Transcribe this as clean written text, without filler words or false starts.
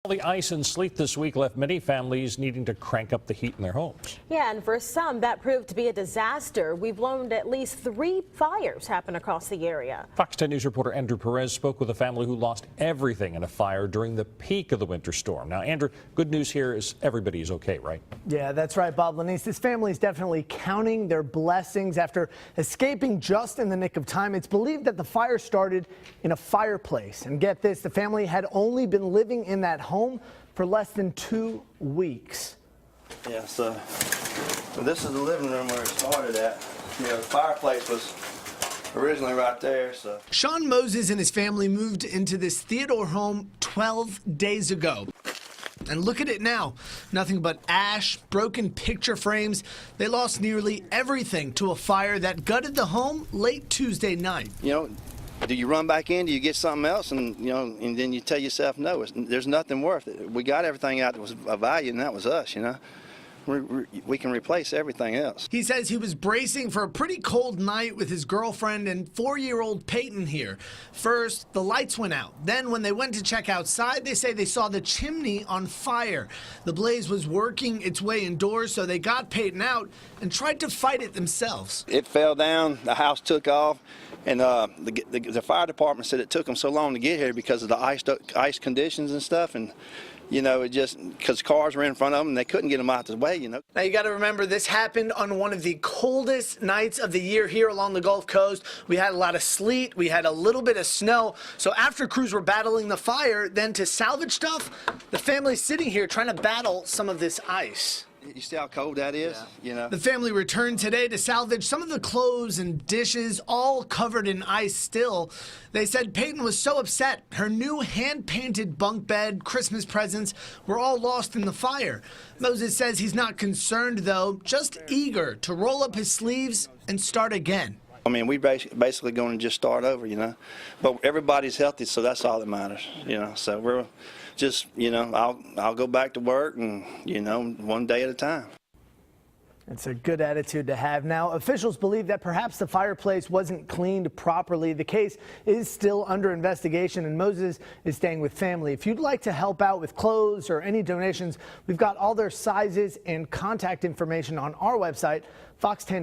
The ice and sleet this week left many families needing to crank up the heat in their homes. Yeah, and for some, that proved to be a disaster. We've learned at least 3 fires happen across the area. Fox 10 News reporter Andrew Perez spoke with a family who lost everything in a fire during the peak of the winter storm. Now, Andrew, good news here is everybody's okay, right? Yeah, that's right, Bob. Lenise, this family is definitely counting their blessings after escaping just in the nick of time. It's believed that the fire started in a fireplace. And get this, the family had only been living in that home for less than 2 weeks. Yeah, so this is the living room where it started at. You know, the fireplace was originally right there. So Sean Moses and his family moved into this Theodore home 12 days ago. And look at it now. Nothing but ash, broken picture frames. They lost nearly everything to a fire that gutted the home late Tuesday night. You know, do you run back in? Do you get something else? And you know, and then you tell yourself, no, there's nothing worth it. We got everything out that was of value, and that was us. You know, we can replace everything else. He says he was bracing for a pretty cold night with his girlfriend and 4-year-old Peyton here. First, the lights went out. Then when they went to check outside, they say they saw the chimney on fire. The blaze was working its way indoors, so they got Peyton out and tried to fight it themselves. It fell down, the house took off, and the fire department said it took them so long to get here because of the ice conditions and stuff. And you know, it just because cars were in front of them and they couldn't get them out the way, you know. Now, you got to remember, this happened on one of the coldest nights of the year here along the Gulf Coast. We had a lot of sleet. We had a little bit of snow. So after crews were battling the fire, then to salvage stuff, the family's sitting here trying to battle some of this ice. You see how cold that is? Yeah. You know. The family returned today to salvage some of the clothes and dishes, all covered in ice still. They said Peyton was so upset. Her new hand-painted bunk bed, Christmas presents were all lost in the fire. Moses says he's not concerned, though, just eager to roll up his sleeves and start again. I mean, we basically going to just start over, you know. But everybody's healthy, so that's all that matters, you know. So we're just, you know, I'll go back to work and, you know, one day at a time. It's a good attitude to have. Now, officials believe that perhaps the fireplace wasn't cleaned properly. The case is still under investigation, and Moses is staying with family. If you'd like to help out with clothes or any donations, we've got all their sizes and contact information on our website, Fox 10.